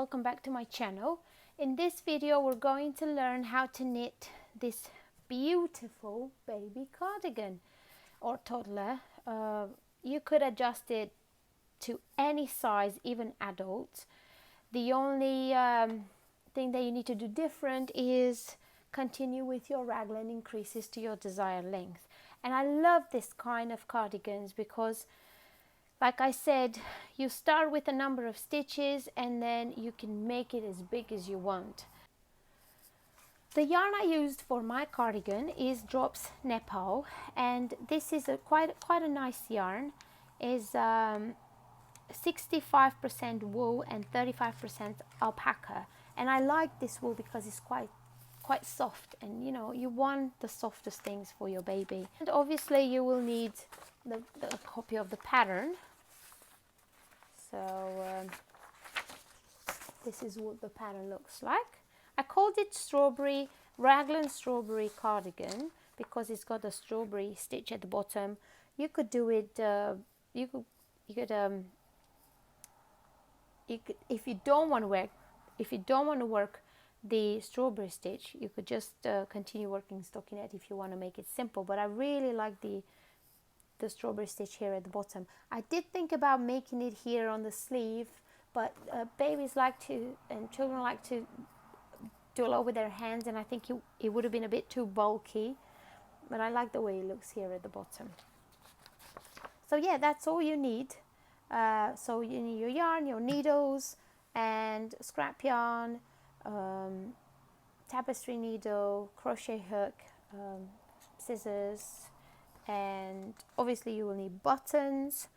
welcome back to my channel. In this video we're going to learn how to knit this beautiful baby cardigan or toddler. You could adjust it to any size, even adults. The only thing that you need to do different is continue with your raglan increases to your desired length. And I love this kind of cardigans because, like I said, you start with a number of stitches and then you can make it as big as you want. The yarn I used for my cardigan is Drops Nepal, and this is quite a nice yarn. Is 65% wool and 35% alpaca, and I like this wool because it's quite soft, and you want the softest things for your baby. And obviously you will need the copy of the pattern. So this is what the pattern looks like. I called it raglan strawberry cardigan because it's got a strawberry stitch at the bottom. You could do it. You could if you don't want to work the strawberry stitch, you could just continue working stockinette if you want to make it simple. But I really like the strawberry stitch here at the bottom. I did think about making it here on the sleeve, but babies like to, and children like to do a lot with their hands, and I think it would have been a bit too bulky, but I like the way it looks here at the bottom. So yeah, that's all you need. So you need your yarn, your needles, and scrap yarn, tapestry needle, crochet hook, scissors, and obviously you will need buttons,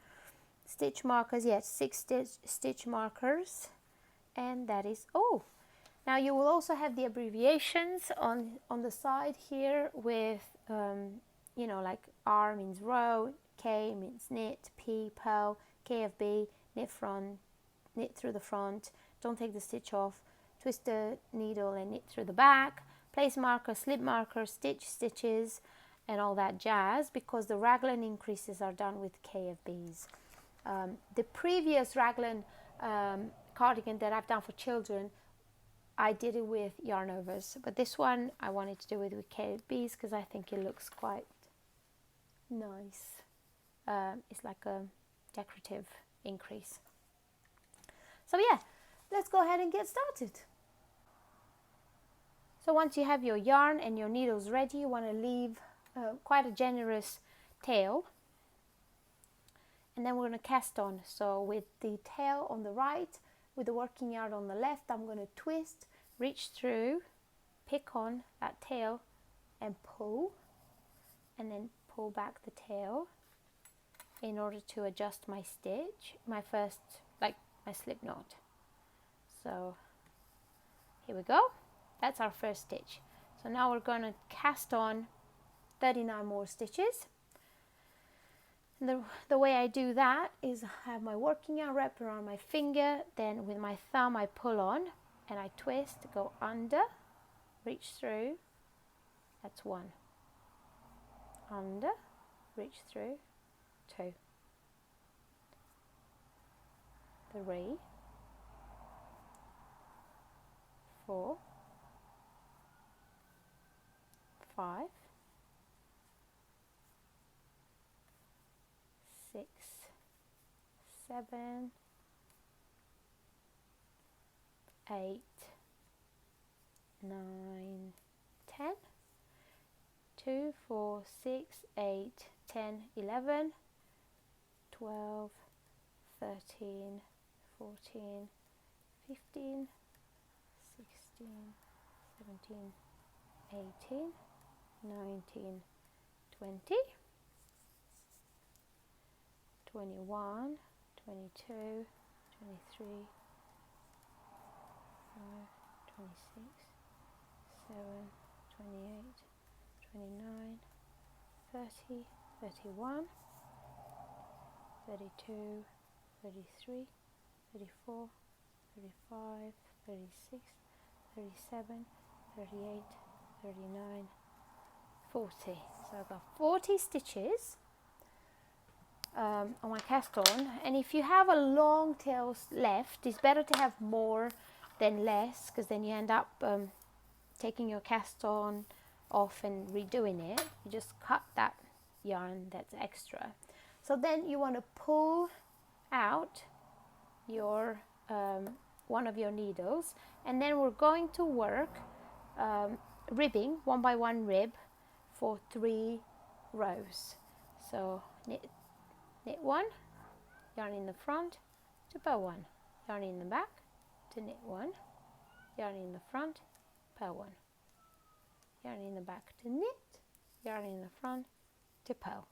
stitch markers. Yes, 6 stitch markers, and that is all. Now you will also have the abbreviations on the side here with like R means row, K means knit, P purl, KFB knit through the front, don't take the stitch off, twist the needle and knit through the back, place marker, slip marker, stitches, and all that jazz, because the raglan increases are done with KFBs. The previous raglan cardigan that I've done for children, I did it with yarn overs, but this one I wanted to do it with KFBs because I think it looks quite nice. It's like a decorative increase. So yeah, let's go ahead and get started. So once you have your yarn and your needles ready, you want to leave quite a generous tail, and then we're going to cast on. So with the tail on the right, with the working yarn on the left, I'm going to twist, reach through, pick on that tail and pull, and then pull back the tail in order to adjust my stitch, my slip knot. So here we go, that's our first stitch. So now we're going to cast on 39 more stitches. And the way I do that is I have my working yarn wrapped around my finger, then with my thumb I pull on and I twist, go under, reach through, that's 1, under, reach through, 2, 3, 4, 5, 6, 7, 8, 9, 10, 2, 4, 6, 8, 10, 11, 12, 13, 14, 15, 16, 17, 18, 19, 20, 21, 22, 23, 26, 7, 28, 29, 30, 31, 32, 33, 34, 35, 36, 37, 38, 39, 40. So I've got 40 stitches on my cast on, and if you have a long tail left, it's better to have more then less, because then you end up taking your cast on off and redoing it. You just cut that yarn that's extra. So then you want to pull out your one of your needles, and then we're going to work ribbing 1 by 1 rib for 3 rows. So knit 1, yarn in the front to purl 1, yarn in the back to knit 1, yarn in the front, purl 1, yarn in the back to knit, yarn in the front to purl.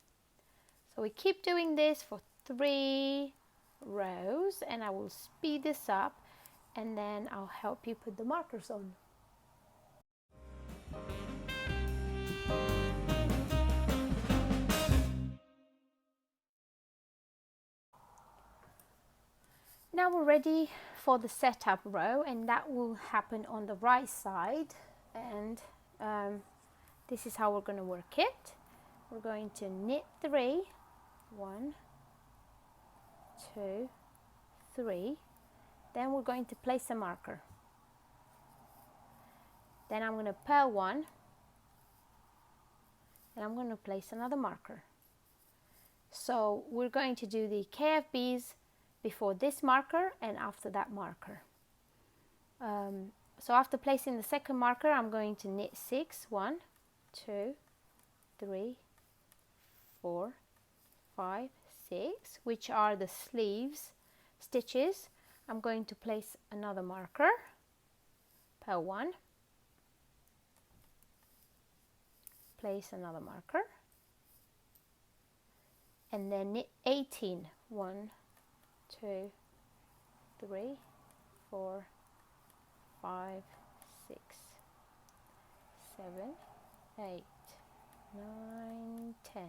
So we keep doing this for 3 rows, and I will speed this up and then I'll help you put the markers on. Now we're ready for the setup row, and that will happen on the right side, and this is how we're going to work it. We're going to knit 3, 1, 2, 3, then we're going to place a marker, then I'm going to purl 1, and I'm going to place another marker. So we're going to do the KFBs before this marker and after that marker. So after placing the second marker, I'm going to knit 6, 1, 2, 3, 4, 5, 6, which are the sleeves stitches. I'm going to place another marker, purl 1, place another marker, and then knit 18, 1, 2, 3, 4, 5, 6, 7, 8, 9, 10,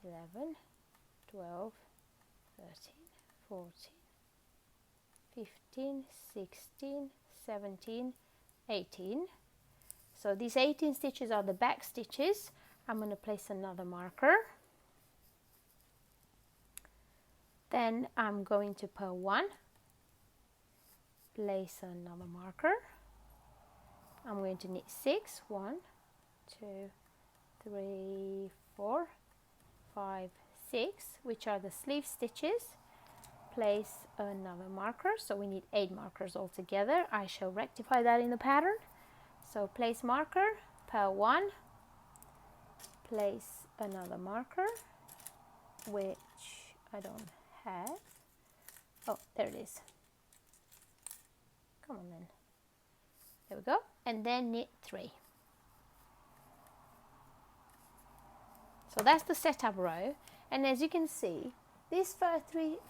11, 12, 13, 14, 15, 16, 17, 18. So these 18 stitches are the back stitches. I'm going to place another marker. Then I'm going to purl 1, place another marker. I'm going to knit 6, 1, 2, 3, 4, 5, 6, which are the sleeve stitches. Place another marker, so we need 8 markers altogether. I shall rectify that in the pattern. So place marker, purl 1, place another marker, which I don't have. Oh, there it is. Come on then. There we go. And then knit 3. So that's the setup row, and as you can see, these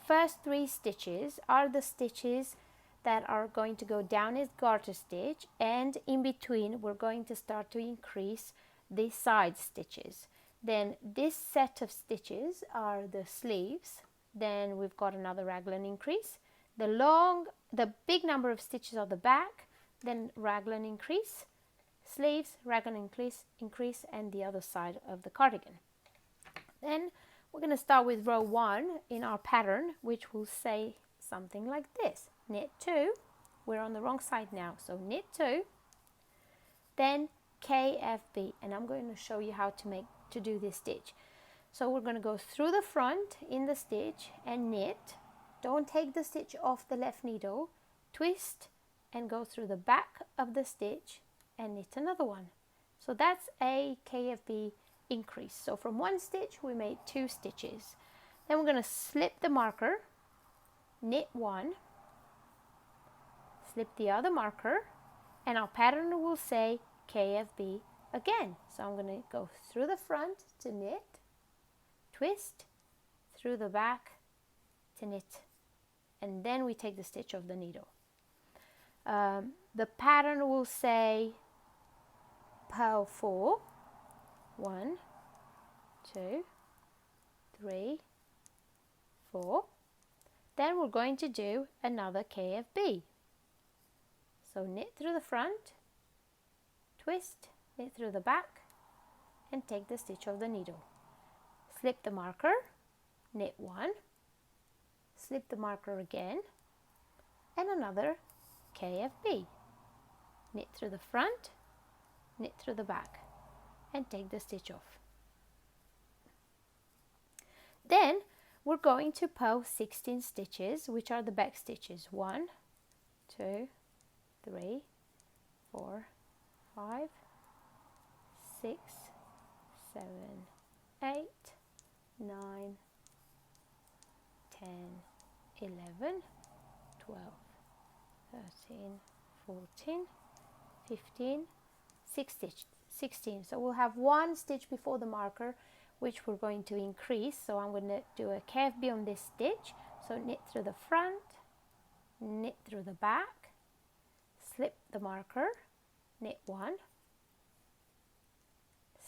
first three stitches are the stitches that are going to go down as garter stitch, and in between we're going to start to increase the side stitches. Then this set of stitches are the sleeves. Then we've got another raglan increase. The big number of stitches are the back, then raglan increase, sleeves, raglan increase, and the other side of the cardigan. Then we're going to start with row 1 in our pattern, which will say something like this. Knit 2, we're on the wrong side now, so knit 2, then KFB, and I'm going to show you how to do this stitch. So we're going to go through the front in the stitch and knit. Don't take the stitch off the left needle, twist and go through the back of the stitch and knit another one. So that's a KFB increase. So from one stitch we made 2 stitches. Then we're going to slip the marker, knit 1, slip the other marker, and our pattern will say KFB again. So I'm going to go through the front to knit, twist, through the back to knit, and then we take the stitch off the needle. The pattern will say purl 4, 1, 2, 3, 4. Then we're going to do another KFB. So knit through the front, twist, knit through the back, and take the stitch of the needle. Slip the marker, knit 1, slip the marker again, and another KFB. Knit through the front, knit through the back, and take the stitch off. Then we're going to purl 16 stitches, which are the back stitches. 1, 2, 3, 4, 5, 6, 7, 8, 9, 10, 11, 12, 13, 14, 15, 16. So we'll have one stitch before the marker, which we're going to increase. So I'm going to do a KFB on this stitch. So knit through the front, knit through the back, slip the marker, knit 1,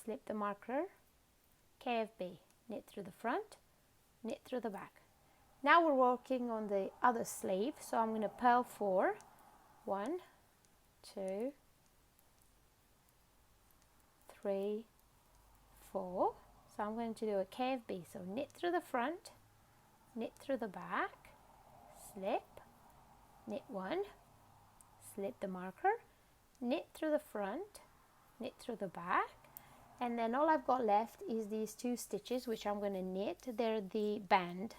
slip the marker, KFB, knit through the front, knit through the back. Now we're working on the other sleeve, so I'm going to purl 4, 1, 2, 3, 4. So I'm going to do a KFB, so knit through the front, knit through the back, slip, knit 1, slip the marker, knit through the front, knit through the back, and then all I've got left is these 2 stitches which I'm going to knit. They're the band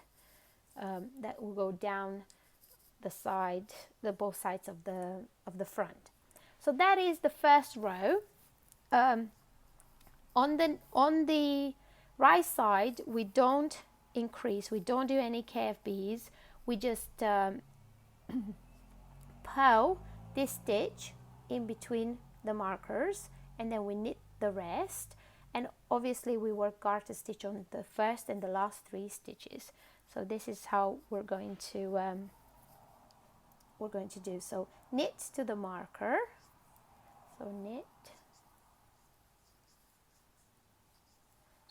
that will go down the side, both sides of the front. So that is the first row. On the right side, we don't increase, we don't do any KFBs, we just purl this stitch in between the markers, and then we knit the rest, and obviously we work garter stitch on the first and the last 3 stitches. So this is how we're going to do. So knit to the marker, so knit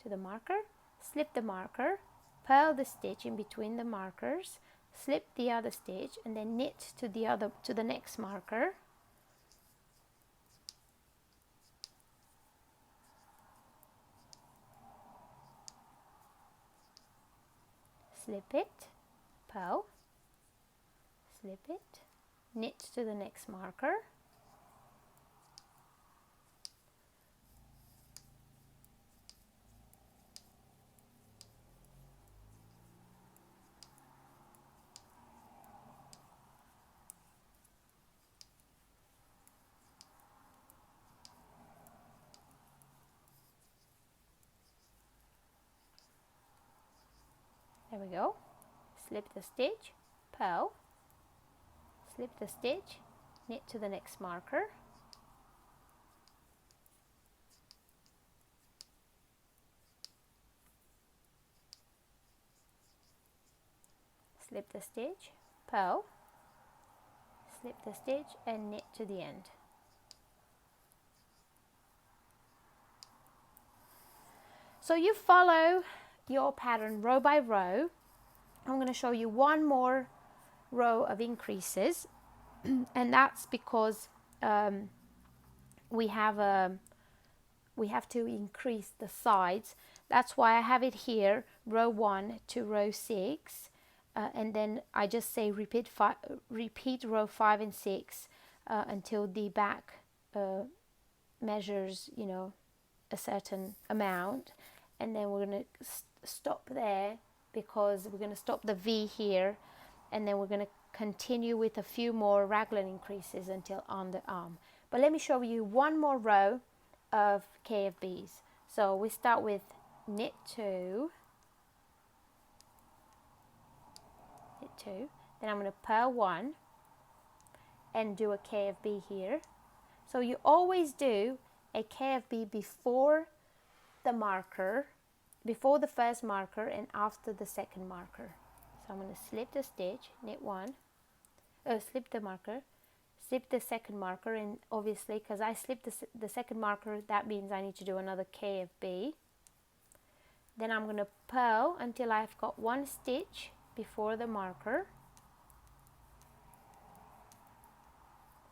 to the marker, slip the marker, purl the stitch in between the markers, slip the other stitch, and then knit to the next marker, slip it, purl, slip it, knit to the next marker, there we go, slip the stitch, purl, slip the stitch, knit to the next marker, slip the stitch, purl, slip the stitch, and knit to the end. So you follow your pattern row by row. I'm going to show you one more row of increases, and that's because we have to increase the sides. That's why I have it here, row 1 to row 6, and then I just say repeat row 5 and 6 until the back measures, you know, a certain amount, and then we're going to stop there because we're going to stop the V here, and then we're going to continue with a few more raglan increases until underarm. But let me show you one more row of KFBs. So we start with knit 2, then I'm going to purl 1 and do a KFB here. So you always do a KFB before the marker, before the first marker and after the second marker. So I'm going to slip the stitch, knit 1, slip the marker, slip the second marker, and obviously because I slipped the second marker, that means I need to do another KFB. Then I'm going to purl until I've got 1 stitch before the marker.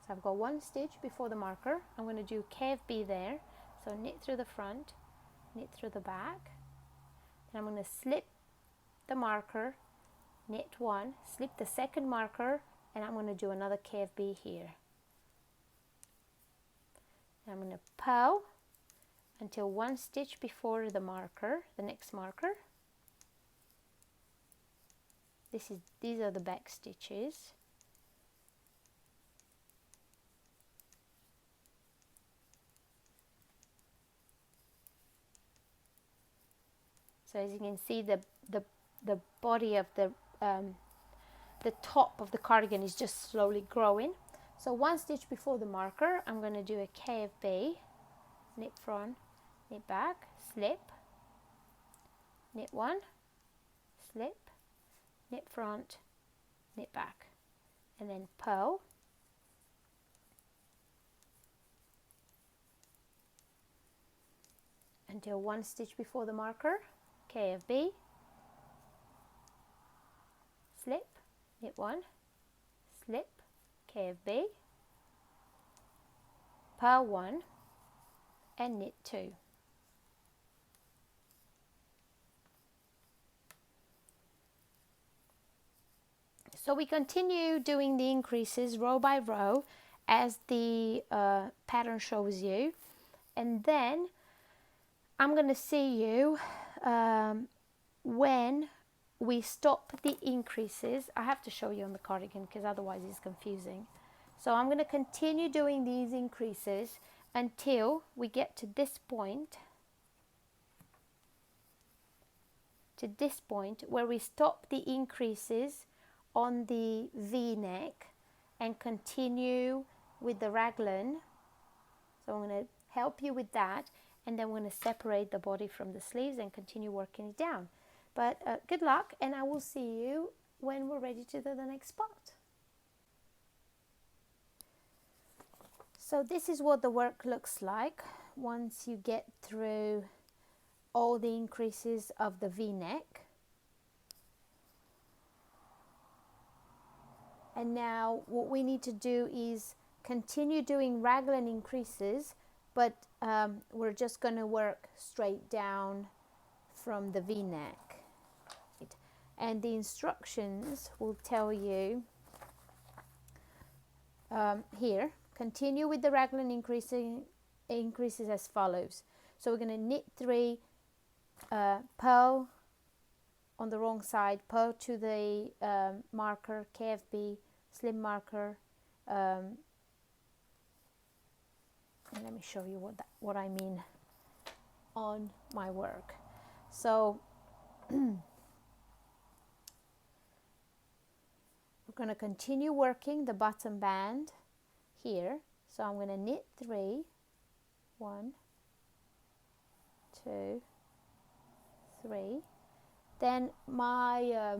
So I've got 1 stitch before the marker. I'm going to do KFB there. So knit through the front, knit through the back. Then I'm going to slip the marker, knit 1, slip the second marker, and I'm going to do another KFB here. I'm going to purl until one stitch before the marker, the next marker. These are the back stitches. So as you can see, the body of the top of the cardigan is just slowly growing. So one stitch before the marker, I'm going to do a KFB, knit front, knit back, slip, knit one, slip, knit front, knit back, and then purl. Until one stitch before the marker, KFB, slip, knit one, slip, KFB, purl one, and knit two. So we continue doing the increases row by row as the pattern shows you, and then I'm going to see you when we stop the increases. I have to show you on the cardigan because otherwise it's confusing. So I'm going to continue doing these increases until we get to this point, where we stop the increases on the V-neck and continue with the raglan. So I'm going to help you with that, and then we're going to separate the body from the sleeves and continue working it down. But good luck, and I will see you when we're ready to do the next part. So this is what the work looks like once you get through all the increases of the V-neck. And now what we need to do is continue doing raglan increases, but we're just going to work straight down from the V-neck. And the instructions will tell you here, continue with the raglan increases as follows. So we're going to knit 3, purl on the wrong side, purl to the marker, KFB, slip marker, and let me show you what I mean on my work. So we're going to continue working the bottom band here. So I'm going to knit 3, 1, 2, 3. Then my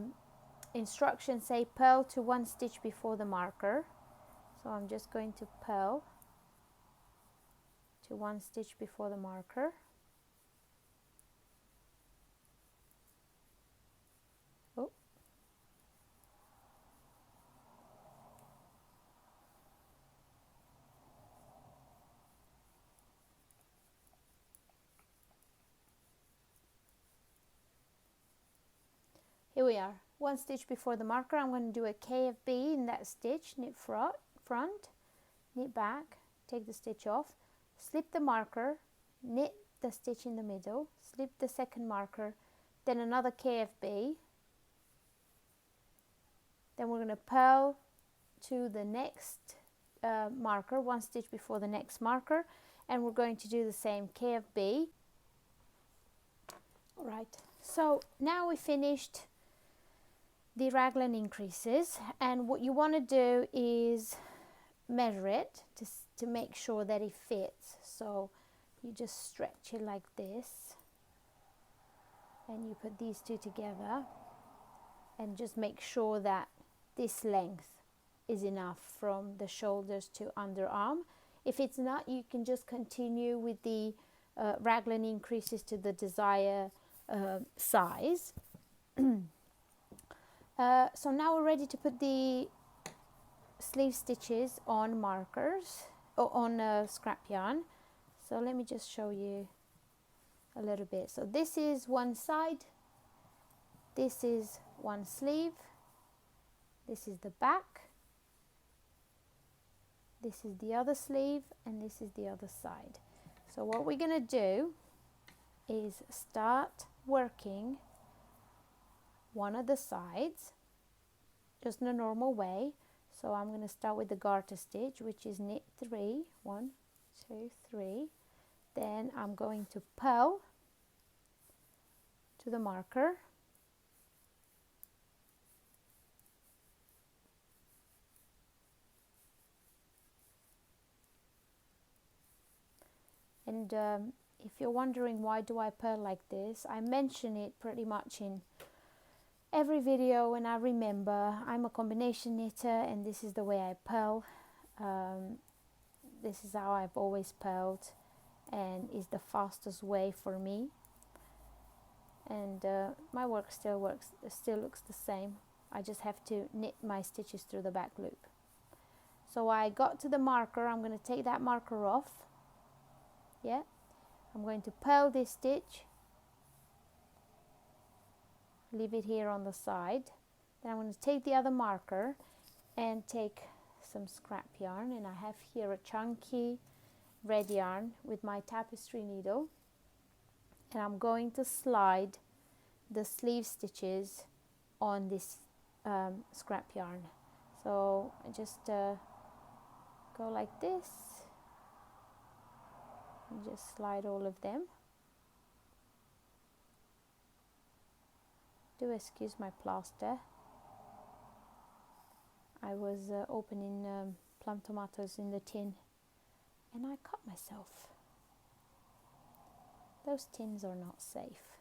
instructions say purl to 1 stitch before the marker. So I'm just going to purl to 1 stitch before the marker. Oh. Here we are, 1 stitch before the marker. I'm going to do a KFB in that stitch, knit front, knit back, take the stitch off, slip the marker, knit the stitch in the middle, slip the second marker, then another KFB. Then we're going to purl to the next marker, 1 stitch before the next marker, and we're going to do the same KFB. All right, so now we finished the raglan increases, and what you want to do is measure it to make sure that it fits. So you just stretch it like this, and you put these two together and just make sure that this length is enough from the shoulders to underarm. If it's not, you can just continue with the raglan increases to the desired size. So now we're ready to put the sleeve stitches on markers or on scrap yarn. So let me just show you a little bit. So this is one side, this is one sleeve, this is the back, This is the other sleeve and this is the other side. So what we're going to do is start working one of the sides just in a normal way. So I'm going to start with the garter stitch, which is knit 3, 1, 2, 3. Then I'm going to purl to the marker, and if you're wondering why do I purl like this, I mention it pretty much in every video when I remember. I'm a combination knitter and this is the way I purl. This is how I've always purled and is the fastest way for me, and my work still looks the same. I just have to knit my stitches through the back loop. So I got to the marker, I'm going to take that marker off. Yeah, I'm going to purl this stitch, leave it here on the side. Then I'm going to take the other marker and take some scrap yarn, and I have here a chunky red yarn with my tapestry needle, and I'm going to slide the sleeve stitches on this scrap yarn. So I just go like this and just slide all of them. Do excuse my plaster. I was opening plum tomatoes in the tin and I cut myself. Those tins are not safe.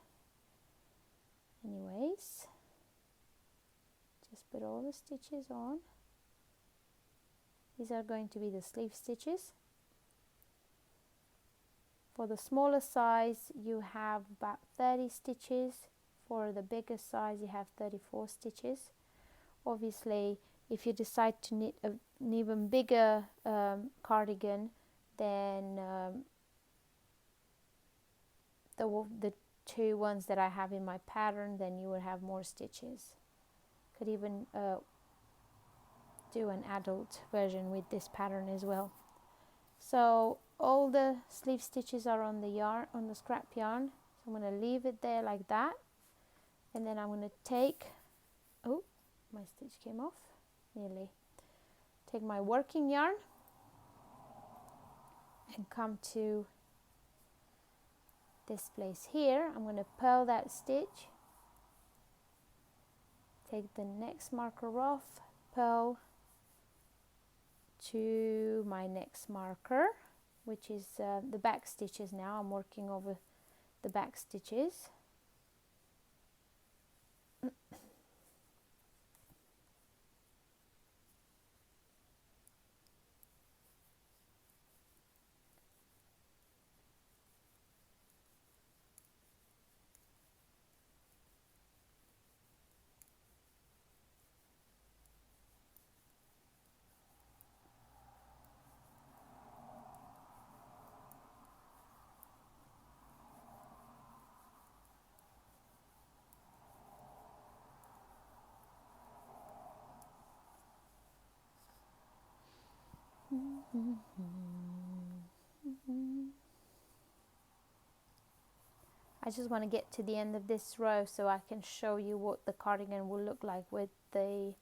Anyways, just put all the stitches on. These are going to be the sleeve stitches. For the smaller size you have about 30 stitches. For the bigger size you have 34 stitches. Obviously if you decide to knit an even bigger cardigan, then the two ones that I have in my pattern, then you will have more stitches. Could even do an adult version with this pattern as well. So all the sleeve stitches are on the yarn, on the scrap yarn. So I'm going to leave it there like that, and then I'm going to take, oh, my stitch came off nearly. Take my working yarn and come to this place here. I'm going to purl that stitch, take the next marker off, purl to my next marker, which is the back stitches. Now I'm working over the back stitches. I just want to get to the end of this row so I can show you what the cardigan will look like with the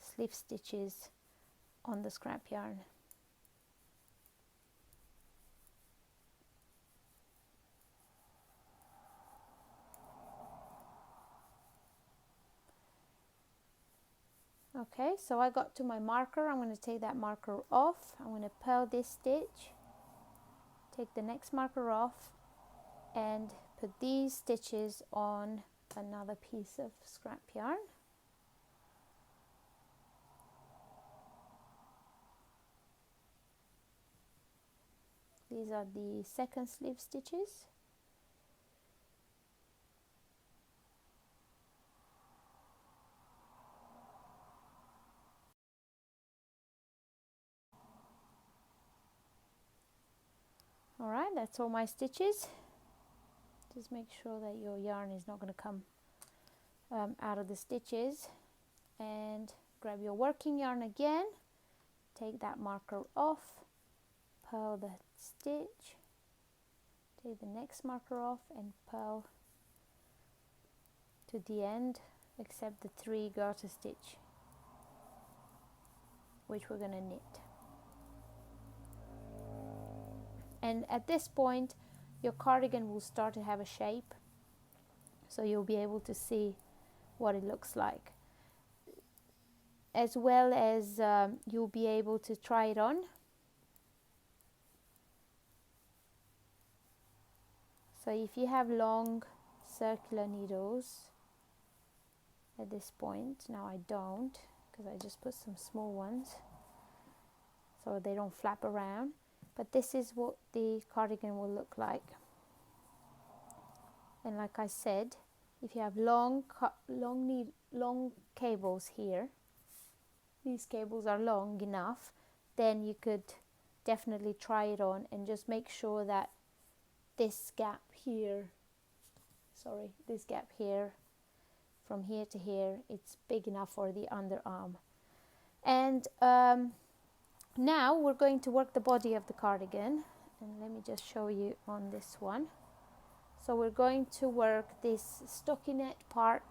sleeve stitches on the scrap yarn. Okay, so I got to my marker. I'm going to take that marker off. I'm going to purl this stitch, take the next marker off, and put these stitches on another piece of scrap yarn. These are the second sleeve stitches. Alright, that's all my stitches. Just make sure that your yarn is not going to come out of the stitches, and grab your working yarn again take that marker off, purl the stitch, take the next marker off and purl to the end, except the 3 garter stitch which we're going to knit. And at this point your cardigan will start to have a shape, so you'll be able to see what it looks like, as well as you'll be able to try it on. So if you have long circular needles at this point, now I don't, because I just put some small ones so they don't flap around, but this is what the cardigan will look like. And like I said, if you have long cables here, these cables are long enough, then you could definitely try it on, and just make sure that this gap here, this gap here, from here to here, it's big enough for the underarm. And now we're going to work the body of the cardigan, and let me just show you on this one. So we're going to work this stockinette part,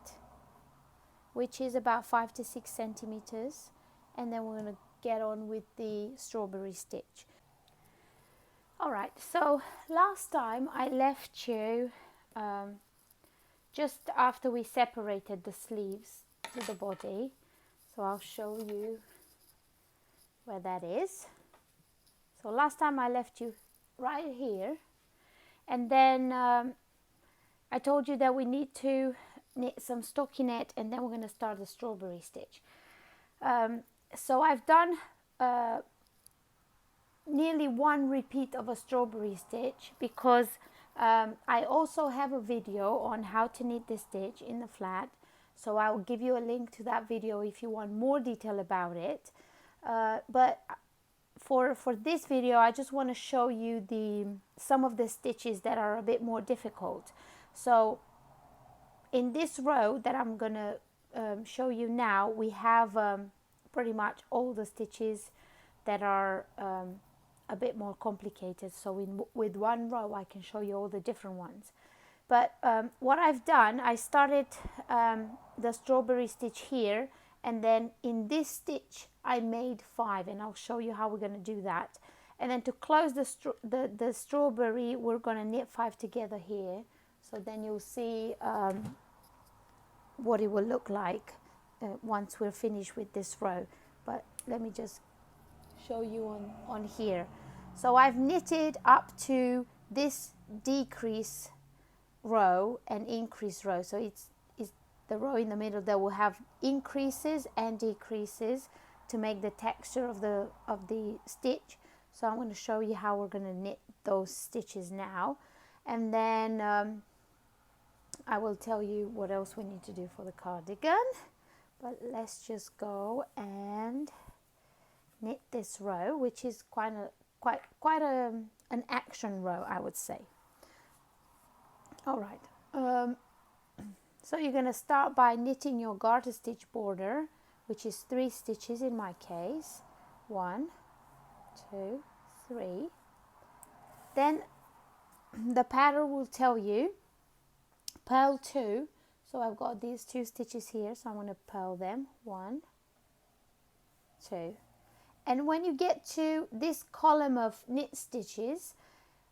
which is about 5 to 6 centimeters, and then we're going to get on with the strawberry stitch. Alright, so last time I left you just after we separated the sleeves to the body, so I'll show you where that is. So last time I left you right here, and then I told you that we need to knit some stockinette, and then we're going to start the strawberry stitch. So I've done nearly 1 repeat of a strawberry stitch, because I also have a video on how to knit this stitch in the flat, so I will give you a link to that video if you want more detail about it. But for this video I just want to show you some of the stitches that are a bit more difficult. So in this row that I'm gonna show you now, we have pretty much all the stitches that are a bit more complicated. So with one row I can show you all the different ones. But what I've done, I started the strawberry stitch here, and then in this stitch I made 5, and I'll show you how we're going to do that. And then to close the strawberry, we're going to knit 5 together here, so then you'll see what it will look like once we're finished with this row. But let me just show you on here. So I've knitted up to this decrease row and increase row, so it's the row in the middle that will have increases and decreases to make the texture of the stitch. So I'm going to show you how we're going to knit those stitches now, and then I will tell you what else we need to do for the cardigan. But let's just go and knit this row, which is quite an action row, I would say. All right, so you're going to start by knitting your garter stitch border, which is 3 stitches in my case. 1, 2, 3. Then the pattern will tell you purl 2. So I've got these 2 stitches here, so I'm going to purl them. 1, 2. And when you get to this column of knit stitches,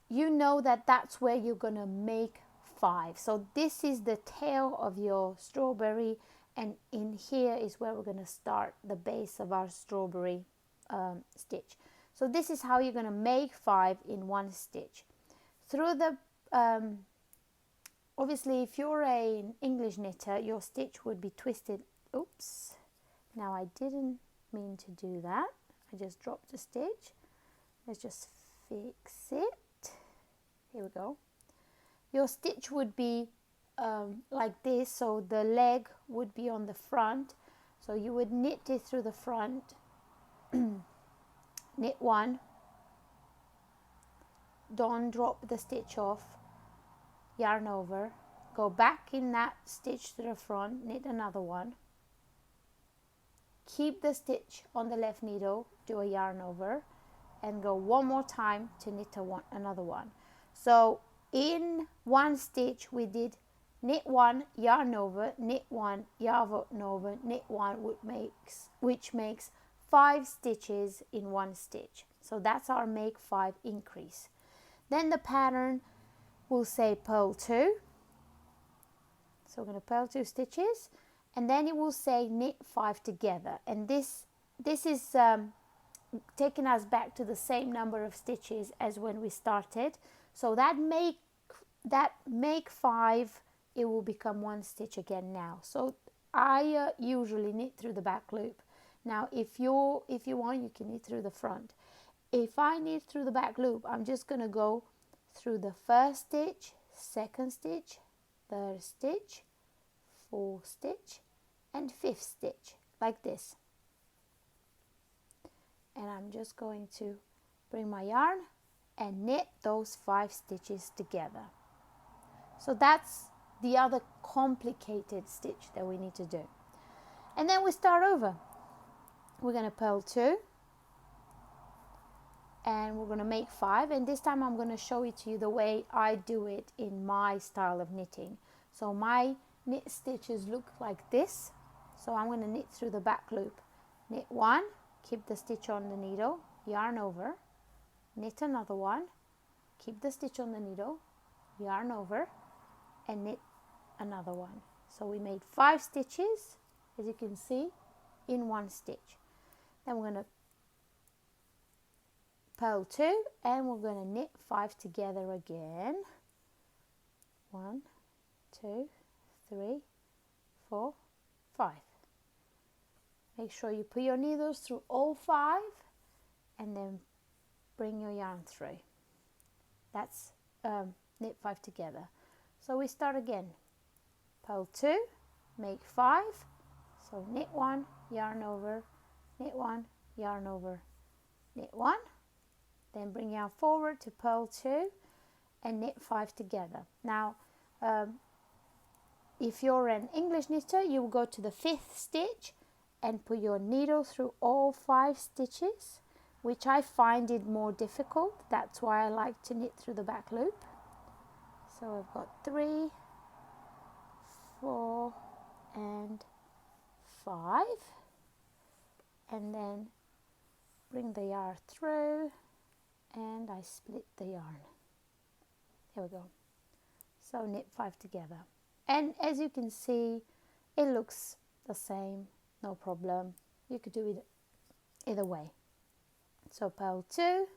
you know that that's where you're going to make 5. So this is the tail of your strawberry, and in here is where we're going to start the base of our strawberry stitch. So this is how you're going to make 5 in one stitch. Through the obviously if you're an English knitter, your stitch would be twisted. Oops, now I didn't mean to do that. I just dropped a stitch. Let's just fix it. Here we go. Your stitch would be like this, so the leg would be on the front, so you would knit it through the front, knit 1, don't drop the stitch off, yarn over, go back in that stitch to the front, knit another 1, keep the stitch on the left needle, do a yarn over, and go one more time to knit another one. So in one stitch we did knit one, yarn over, knit one, yarn over, knit one, which makes 5 stitches in one stitch. So that's our make 5 increase. Then the pattern will say purl 2. So we're going to purl 2 stitches, and then it will say knit 5 together. And this is taking us back to the same number of stitches as when we started. So that make 5, it will become 1 stitch again now. So I usually knit through the back loop. Now if you want, you can knit through the front. If I knit through the back loop, I'm just going to go through the first stitch, second stitch, third stitch, fourth stitch, and fifth stitch, like this. And I'm just going to bring my yarn and knit those 5 stitches together. So that's the other complicated stitch that we need to do. And then we start over. We're going to purl 2, and we're going to make 5, and this time I'm going to show it to you the way I do it in my style of knitting. So my knit stitches look like this. So I'm going to knit through the back loop. Knit 1, keep the stitch on the needle, yarn over, knit another one, keep the stitch on the needle, yarn over, and knit another one. So we made 5 stitches, as you can see, in one stitch. Then we're going to purl 2, and we're going to knit 5 together again. 1, 2, 3, 4, 5. Make sure you put your needles through all 5, and then bring your yarn through. That's knit 5 together. So we start again. Purl 2, make 5. So knit 1, yarn over, knit 1, yarn over, knit 1. Then bring yarn forward to purl 2 and knit 5 together. Now if you're an English knitter, you will go to the 5th stitch and put your needle through all 5 stitches, which I find it more difficult. That's why I like to knit through the back loop. So I've got 3, 4 and 5, and then bring the yarn through, and I split the yarn. There we go. So knit 5 together, and as you can see, it looks the same, no problem. You could do it either way. So purl 2,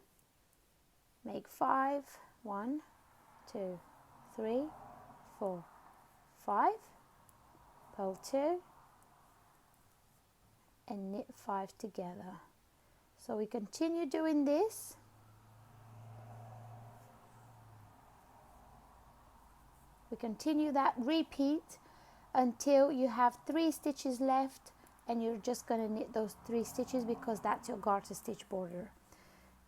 make 5, 1, 2, 3, 4, 5, purl 2, and knit 5 together. So we continue doing this. We continue that repeat until you have 3 stitches left, and you're just going to knit those 3 stitches because that's your garter stitch border.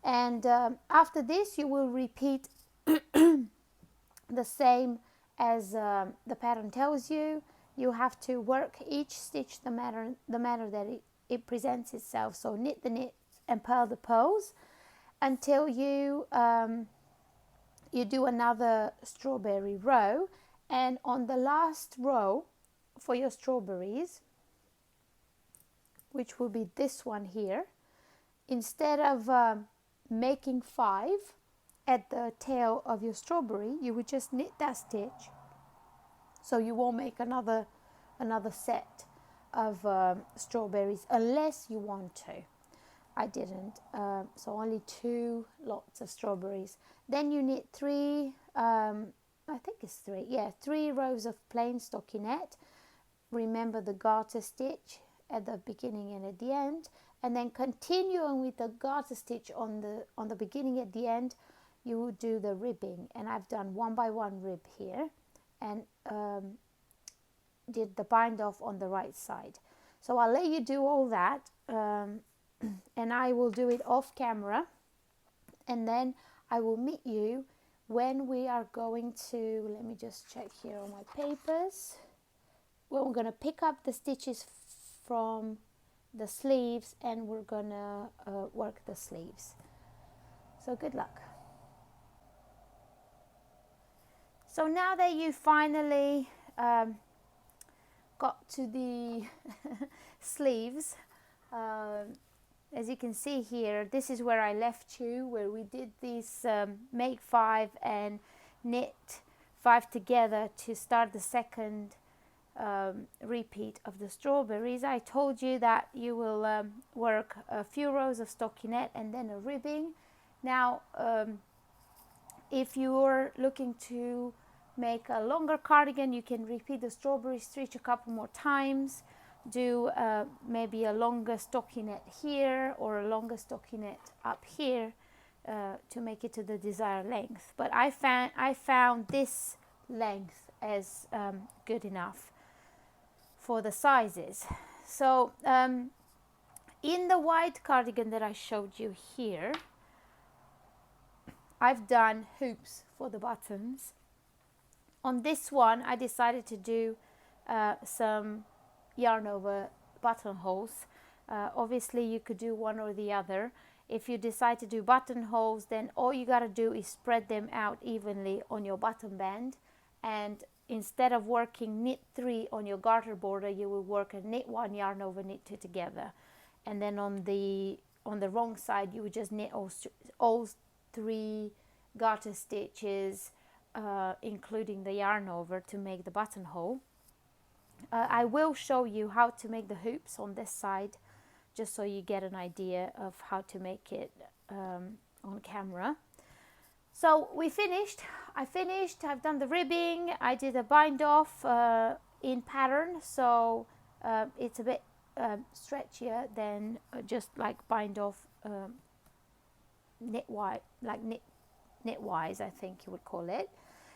And after this you will repeat the same as the pattern tells you. You have to work each stitch the manner that it presents itself. So knit the knit and purl the purls until you you do another strawberry row, and on the last row for your strawberries, which will be this one here, instead of making 5 at the tail of your strawberry, you would just knit that stitch, so you won't make another set of strawberries unless you want to. I didn't, so only 2 lots of strawberries. Then you knit 3, I think it's 3, yeah, 3 rows of plain stockinette. Remember the garter stitch at the beginning and at the end, and then continue on with the garter stitch on the beginning at the end. You will do the ribbing, and I've done 1 by 1 rib here, and did the bind off on the right side. So I'll let you do all that, and I will do it off camera, and then I will meet you when we are going to, let me just check here on my papers, when we're going to pick up the stitches from the sleeves, and we're gonna work the sleeves. So good luck. So now that you finally got to the sleeves, as you can see here, this is where I left you, where we did this make 5 and knit 5 together to start the second repeat of the strawberries. I told you that you will work a few rows of stockinette and then a ribbing. Now if you're looking to make a longer cardigan, you can repeat the strawberry stitch a couple more times, do maybe a longer stockinette here or a longer stockinette up here to make it to the desired length. But I found this length as good enough for the sizes. So in the white cardigan that I showed you here, I've done hoops for the buttons. On this one I decided to do some yarn over buttonholes. Obviously you could do one or the other. If you decide to do buttonholes, then all you got to do is spread them out evenly on your button band, and instead of working knit 3 on your garter border, you will work a knit 1 yarn over knit 2 together, and then on the wrong side you would just knit all 3 garter stitches, including the yarn over, to make the buttonhole. I will show you how to make the hoops on this side, just so you get an idea of how to make it on camera. So we finished. I've done the ribbing. I did a bind off in pattern, so it's a bit stretchier than just like bind off knitwise, like knitwise, I think you would call it.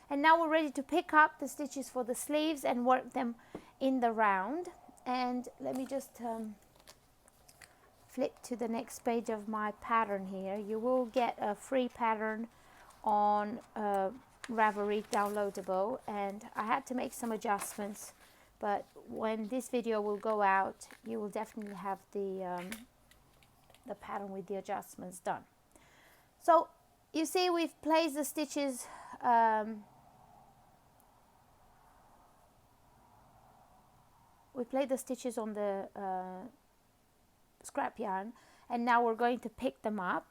And now we're ready to pick up the stitches for the sleeves and work them in the round. And let me just flip to the next page of my pattern here. You will get a free pattern on Ravelry downloadable, and I had to make some adjustments, but when this video will go out, you will definitely have the pattern with the adjustments done. So you see we've placed the stitches we played the stitches on the scrap yarn, and now we're going to pick them up.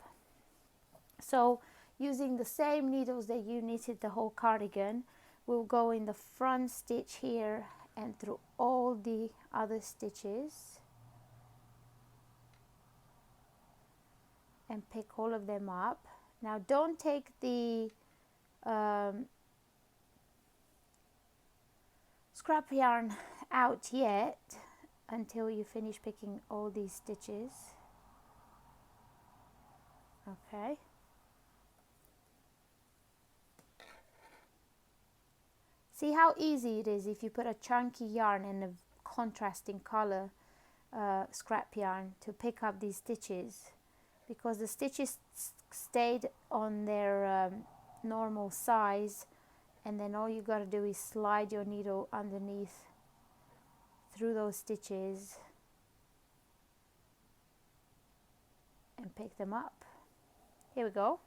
So using the same needles that you knitted the whole cardigan, we'll go in the front stitch here and through all the other stitches and pick all of them up. Now don't take the scrap yarn out yet until you finish picking all these stitches. Okay. See how easy it is if you put a chunky yarn and a contrasting color scrap yarn to pick up these stitches, because the stitches stayed on their normal size, and then all you got to do is slide your needle underneath through those stitches and pick them up. Here we go.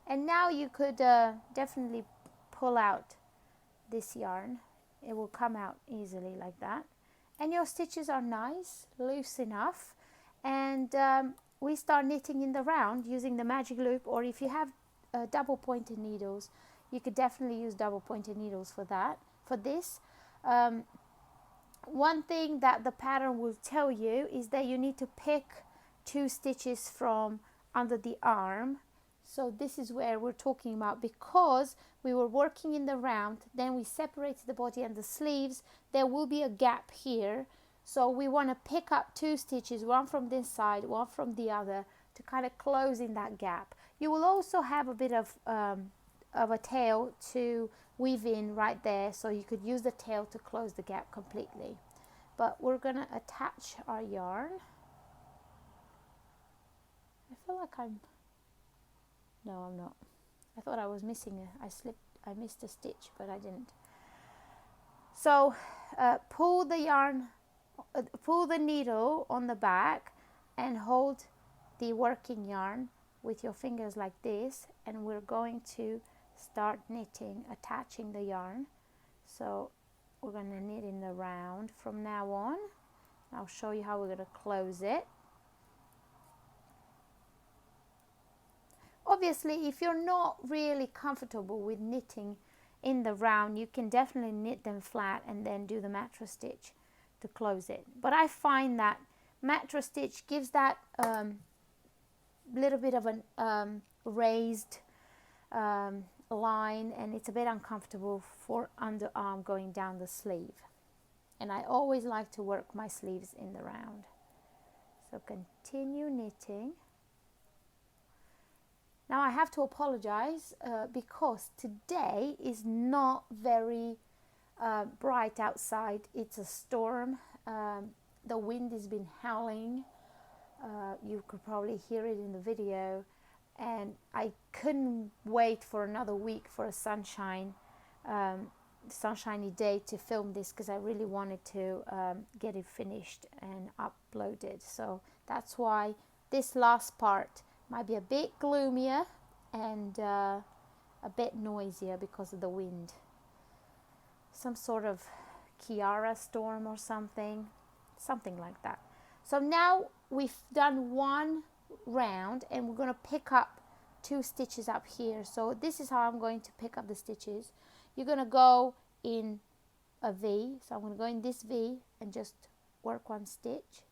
And now you could definitely pull out this yarn. It will come out easily like that, and your stitches are nice, loose enough, and we start knitting in the round using the magic loop, or if you have double pointed needles, you could definitely use double pointed needles for that. For this, one thing that the pattern will tell you is that you need to pick 2 stitches from under the arm. So this is where we're talking about, because we were working in the round, then we separated the body and the sleeves, there will be a gap here. So we want to pick up 2 stitches, one from this side, one from the other, to kind of close in that gap. You will also have a bit of a tail to weave in right there, so you could use the tail to close the gap completely. But we're going to attach our yarn. I feel like no, I'm not. I thought I was missing I missed a stitch, but I didn't. So pull the yarn pull the needle on the back and hold the working yarn with your fingers like this, and we're going to start knitting, attaching the yarn. So we're going to knit in the round from now on. I'll show you how we're going to close it. Obviously, if you're not really comfortable with knitting in the round, you can definitely knit them flat and then do the mattress stitch to close it. But I find that mattress stitch gives that little bit of an raised line, and it's a bit uncomfortable for underarm going down the sleeve. And I always like to work my sleeves in the round. So continue knitting. Now I have to apologize because today is not very bright outside. It's a storm. The wind has been howling. You could probably hear it in the video, and I couldn't wait for another week for a sunshiny day to film this, because I really wanted to get it finished and uploaded. So that's why this last part might be a bit gloomier and a bit noisier because of the wind. Some sort of Kiara storm or something like that. So now we've done one round, and we're going to pick up 2 stitches up here. So this is how I'm going to pick up the stitches. You're going to go in a V. So I'm going to go in this V and just work 1 stitch,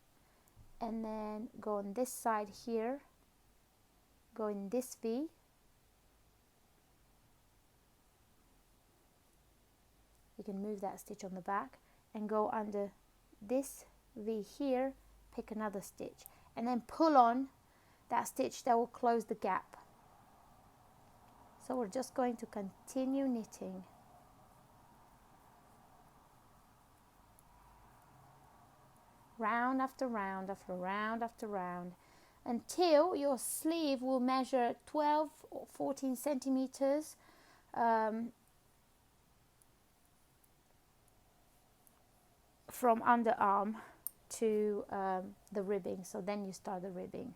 and then go on this side here, go in this V, you can move that stitch on the back, and go under this V here, pick another stitch, and then pull on that stitch that will close the gap. So we're just going to continue knitting. Round after round after round after round, until your sleeve will measure 12 or 14 centimeters from underarm to the ribbing. So then you start the ribbing.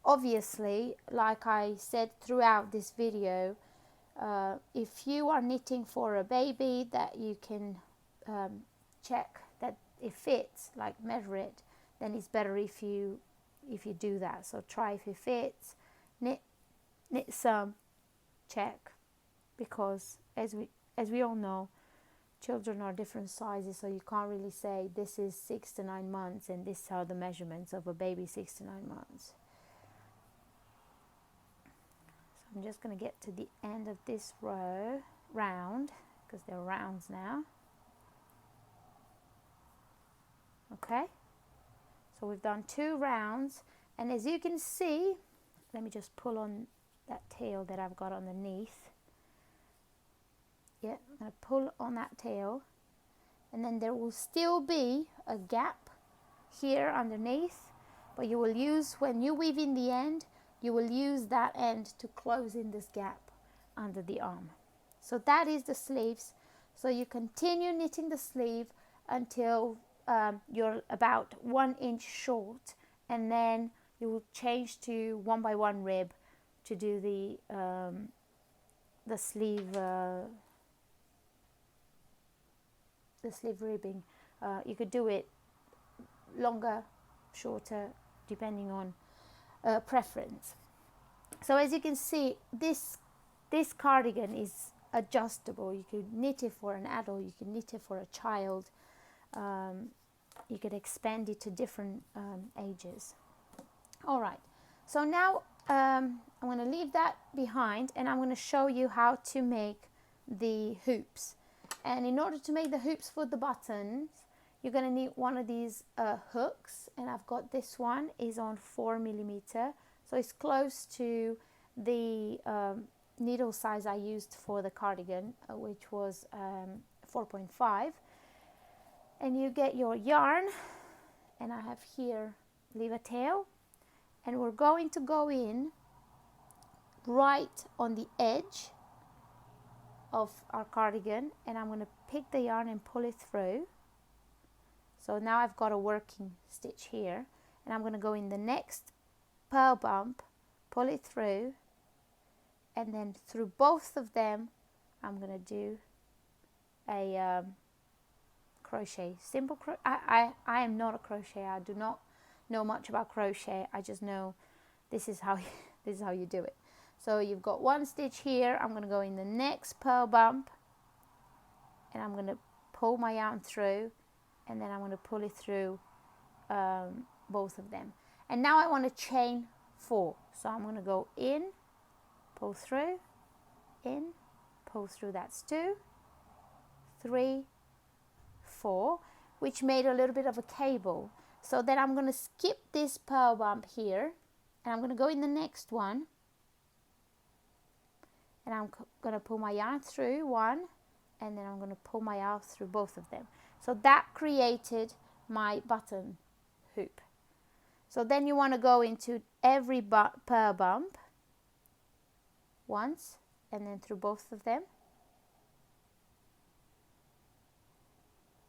Obviously, like I said throughout this video, if you are knitting for a baby, that you can check that it fits, like measure it, then it's better if you do that. So try if it fits, knit some, check, because as we all know, children are different sizes, so you can't really say this is 6 to 9 months and these are the measurements of a baby 6 to 9 months. So I'm just going to get to the end of this round, because they're rounds now. Okay, so we've done 2 rounds, and as you can see, let me just pull on that tail that I've got underneath. Yeah, I'm going to pull on that tail, and then there will still be a gap here underneath, but you will use, when you weave in the end, you will use that end to close in this gap under the arm. So that is the sleeves. So you continue knitting the sleeve until you're about 1 inch short, and then you will change to 1 by 1 rib to do the sleeve ribbing. You could do it longer, shorter, depending on preference. So as you can see, this cardigan is adjustable. You could knit it for an adult, you can knit it for a child. You could expand it to different ages. All right, so now I'm going to leave that behind, and I'm going to show you how to make the hoops. And in order to make the hoops for the buttons, you're going to need one of these hooks, and I've got this one is on 4mm, so it's close to the needle size I used for the cardigan, which was 4.5. And you get your yarn, and I have here leave a tail, and we're going to go in right on the edge of our cardigan, and I'm going to pick the yarn and pull it through. So now I've got a working stitch here, and I'm going to go in the next purl bump, pull it through, and then through both of them I'm going to do a crochet, simple crochet. I am not a crocheter. I do not know much about crochet. I just know this is how this is how you do it. So you've got one stitch here. I'm going to go in the next purl bump, and I'm going to pull my yarn through, and then I'm going to pull it through both of them. And now I want to chain 4. So I'm going to go in, pull through, in, pull through. That's 2, 3, 4, which made a little bit of a cable. So then I'm going to skip this purl bump here, and I'm going to go in the next one, and I'm going to pull my yarn through one, and then I'm going to pull my yarn through both of them. So that created my button hoop. So then you want to go into every purl bump once, and then through both of them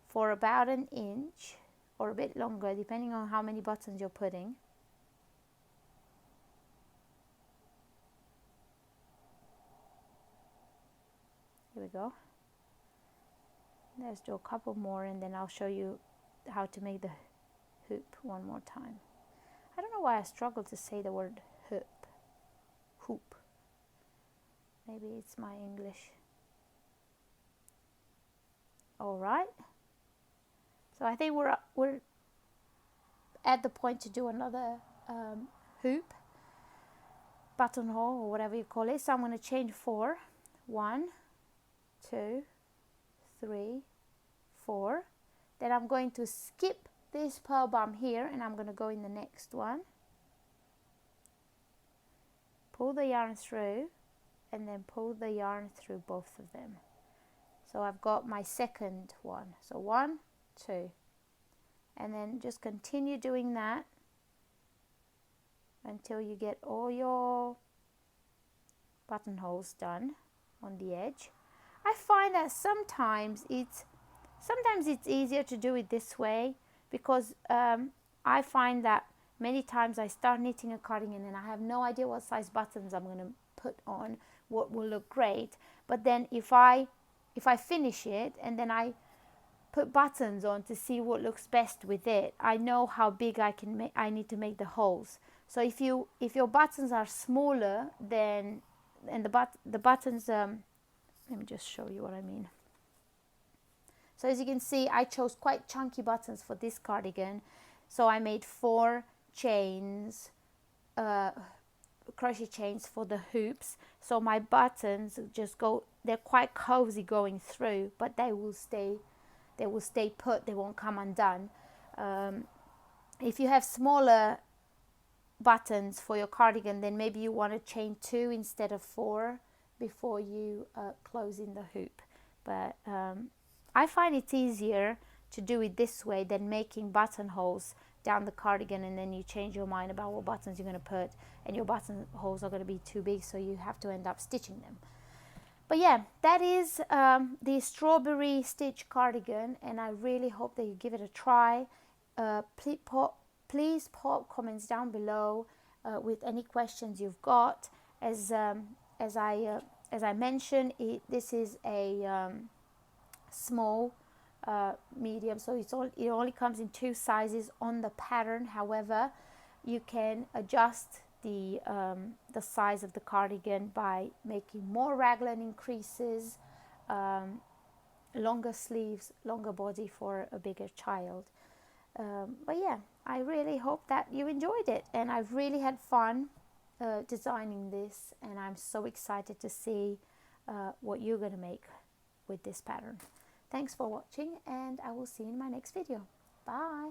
for about an inch or a bit longer, depending on how many buttons you're putting. Here we go. Let's do a couple more, and then I'll show you how to make the hoop one more time. I don't know why I struggle to say the word hoop. Hoop. Maybe it's my English. All right. So I think we're at the point to do another hoop, buttonhole, or whatever you call it. So I'm going to chain 4. 1, 2, 3, 4. Then I'm going to skip this purl bump here, and I'm going to go in the next one, pull the yarn through, and then pull the yarn through both of them. So I've got my second one. So 1, 2, and then just continue doing that until you get all your buttonholes done on the edge. I find that sometimes it's easier to do it this way, because I find that many times I start knitting a cardigan and I have no idea what size buttons I'm going to put on, what will look great. But then if I finish it and then I put buttons on to see what looks best with it, I know how big I need to make the holes. So if your buttons are smaller, then the buttons, let me just show you what I mean. So as you can see, I chose quite chunky buttons for this cardigan. So I made 4 chains, crochet chains for the hoops. So my buttons just go, they're quite cozy going through, but they will stay put, they won't come undone. If you have smaller buttons for your cardigan, then maybe you want to chain 2 instead of 4 before you close in the hoop. But I find it's easier to do it this way than making buttonholes down the cardigan, and then you change your mind about what buttons you're going to put, and your buttonholes are going to be too big, so you have to end up stitching them. But yeah, that is the strawberry stitch cardigan, and I really hope that you give it a try. Please pop comments down below with any questions you've got. As I mentioned, this is a small, medium, so it only comes in 2 sizes on the pattern. However, you can adjust the size of the cardigan by making more raglan increases, longer sleeves, longer body for a bigger child. But yeah, I really hope that you enjoyed it, and I've really had fun designing this, and I'm so excited to see what you're going to make with this pattern. Thanks for watching, and I will see you in my next video. Bye!